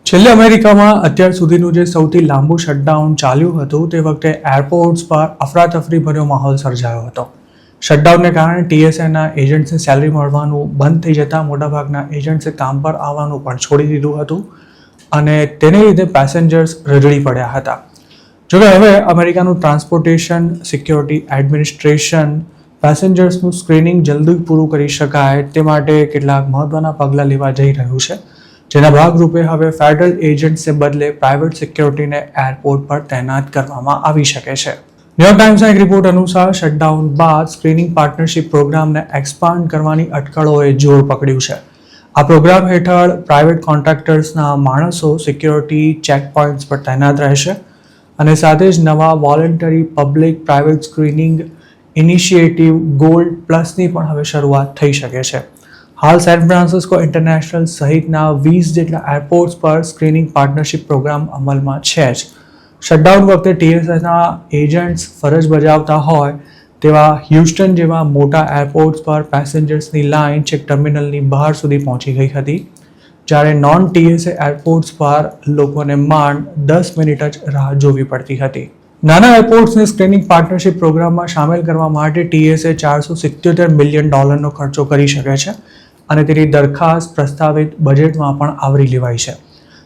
છેલ્લે અમેરિકામાં અત્યાર સુધીનું જે સૌથી લાંબુ શટડાઉન ચાલ્યું હતું તે વખતે એરપોર્ટ્સ પર અફરાતફરીભર્યો માહોલ સર્જાયો હતો. શટડાઉનને કારણે ટીએસએના એજન્ટ્સને સેલરી મળવાનું બંધ થઈ જતાં મોટાભાગના એજન્ટ્સે કામ પર આવવાનું પણ છોડી દીધું હતું અને તેને લીધે પેસેન્જર્સ રજળી પડ્યા હતા. જોકે હવે અમેરિકાનું ટ્રાન્સપોર્ટેશન સિક્યોરિટી એડમિનિસ્ટ્રેશન પેસેન્જર્સનું સ્ક્રીનિંગ જલ્દી પૂરું કરી શકાય તે માટે કેટલાક મહત્વના પગલાં લેવા જઈ રહ્યું છે, જેના ભાગરૂપે હવે ફેડરલ એજન્ટ્સને બદલે પ્રાઇવેટ સિક્યોરિટીને એરપોર્ટ પર તૈનાત કરવામાં આવી શકે છે. ન્યૂયોર્ક ટાઈમ્સના એક રિપોર્ટ અનુસાર શટડાઉન બાદ સ્ક્રીનિંગ પાર્ટનરશિપ પ્રોગ્રામને એક્સપાન્ડ કરવાની અટકળોએ જોર પકડ્યું છે. આ પ્રોગ્રામ હેઠળ પ્રાઇવેટ કોન્ટ્રાક્ટર્સના માણસો સિક્યોરિટી ચેકપોઇન્ટ્સ પર તૈનાત રહેશે અને સાથે જ નવા voluntary public private screening initiative gold પ્લસની પણ હવે શરૂઆત થઈ શકે છે. હાલ સેન ફ્રાન્સિસ્કો ઇન્ટરનેશનલ સહિતના 20 જેટલા એરપોર્ટ્સ પર સ્ક્રીનિંગ પાર્ટનરશિપ પ્રોગ્રામ અમલમાં છે જ. શટડાઉન વખતે ટીએસએના એજન્ટ્સ ફરજ બજાવતા હોય તેવા હ્યુસ્ટન જેવા મોટા એરપોર્ટ્સ પર પેસેન્જર્સની લાઇન છેક ટર્મિનલની બહાર સુધી પહોંચી ગઈ હતી, જ્યારે નોન ટીએસએ એરપોર્ટ્સ પર લોકોને માંડ 10 મિનિટ જ રાહ જોવી પડતી હતી. નાના એરપોર્ટ્સને સ્ક્રીનિંગ પાર્ટનરશિપ પ્રોગ્રામમાં સામેલ કરવા માટે ટીએસએ $477 મિલિયન ખર્ચો કરી શકે છે અને તેની દરખાસ્ત પ્રસ્તાવિત બજેટમાં પણ આવરી લેવાઈ છે.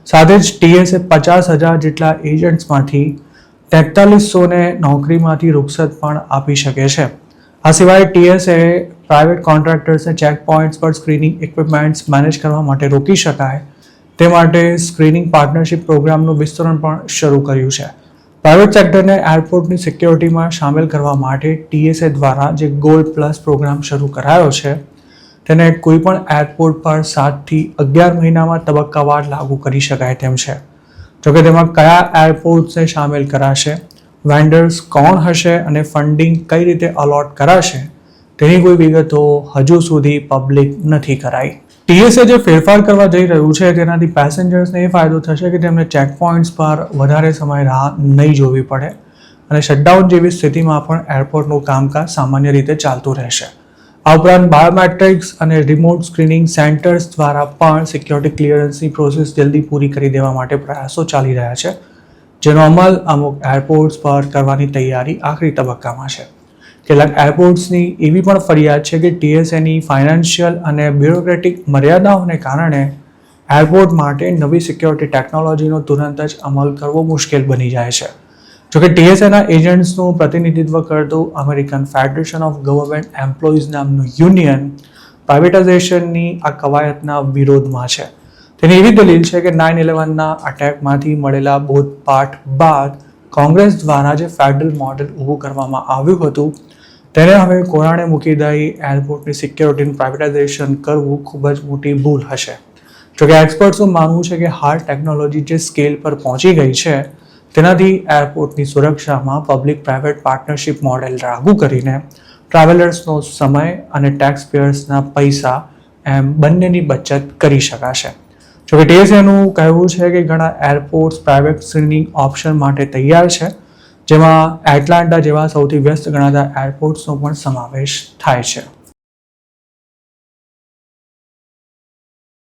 સાથે જ ટીએસએ 50,000 જેટલા એજન્ટ્સમાંથી 4300ને નોકરીમાંથી રૂખસત પણ આપી શકે છે. આ સિવાય ટીએસએ પ્રાઇવેટ કોન્ટ્રાક્ટર્સને ચેક પોઇન્ટ્સ પર સ્ક્રીનિંગ ઇક્વિપમેન્ટ્સ મેનેજ કરવા માટે રોકી શકાય તે માટે સ્ક્રીનિંગ પાર્ટનરશિપ પ્રોગ્રામનું વિસ્તરણ પણ શરૂ કર્યું છે. પ્રાઇવેટ સેક્ટરને એરપોર્ટની સિક્યોરિટીમાં સામેલ કરવા માટે ટીએસએ દ્વારા જે ગોલ્ડ પ્લસ પ્રોગ્રામ શરૂ કરાયો છે તેને કોઈપણ એરપોર્ટ પર 7 થી 11 મહિનામાં તબક્કાવાર લાગુ કરી શકાય તેમ છે. જોકે તેમાં કયા એરપોર્ટ્સને સામેલ કરાશે, વેન્ડર્સ કોણ હશે અને ફંડિંગ કઈ રીતે અલોટ કરાશે તેની કોઈ વિગતો હજુ સુધી પબ્લિક નથી કરાઈ. ટીએસએ જે ફેરફાર કરવા જઈ રહ્યું છે તેનાથી પેસેન્જર્સને એ ફાયદો થશે કે તેમને ચેકપોઇન્ટ્સ પર વધારે સમય રાહ નહીં જોવી પડે અને શટડાઉન જેવી સ્થિતિમાં પણ એરપોર્ટનું કામકાજ સામાન્ય રીતે ચાલતું રહેશે. આ ઉપરાંત બાયોમેટ્રિક્સ અને રિમોટ સ્ક્રીનિંગ સેન્ટર્સ દ્વારા પણ સિક્યોરિટી ક્લિયરન્સની પ્રોસેસ જલ્દી પૂરી કરી દેવા માટે પ્રયાસો ચાલી રહ્યા છે, જેનો અમલ અમુક એરપોર્ટ્સ પર કરવાની તૈયારી આખરી તબક્કામાં છે. કેટલાક એરપોર્ટ્સની એવી પણ ફરિયાદ છે કે ટીએસએની ફાઇનાન્શિયલ અને બ્યુરોક્રેટિક મર્યાદાઓને કારણે એરપોર્ટ માટે નવી સિક્યોરિટી ટેકનોલોજીનો તુરંત જ અમલ કરવો મુશ્કેલ બની જાય છે. જોકે ટીએસએના એજન્ટ્સનું પ્રતિનિધિત્વ કરતું American federation of government employees નામનું યુનિયન પ્રાઇવેટાઇઝેશનની આ કવાયતના વિરોધમાં છે. તેની એવી દલીલ છે કે 9/11ના અટેકમાંથી મળેલા બોધપાઠ બાદ કોંગ્રેસ દ્વારા જે ફેડરલ મોડેલ ઊભું કરવામાં આવ્યું હતું તેને હવે કોરાણે મૂકી દઈ એરપોર્ટની સિક્યોરિટીનું પ્રાઇવેટાઇઝેશન કરવું ખૂબ જ મોટી ભૂલ હશે. જોકે એક્સપર્ટ્સનું માનવું છે કે હાલ ટેકનોલોજી જે સ્કેલ પર પહોંચી ગઈ છે તેનાથી એરપોર્ટની સુરક્ષામાં પબ્લિક પ્રાઇવેટ પાર્ટનરશિપ મોડેલ લાગુ કરીને ટ્રાવેલર્સનો સમય અને ટેક્સ પેયર્સના પૈસા એમ બંનેની બચત કરી શકાશે. જોકે ટીએસએનું કહેવું છે કે ઘણા એરપોર્ટ્સ પ્રાઇવેટ સ્ક્રીનિંગ ઓપ્શન માટે તૈયાર છે, જેમાં એટલાન્ટા જેવા સૌથી વ્યસ્ત ગણાતા એરપોર્ટ્સનો પણ સમાવેશ થાય છે.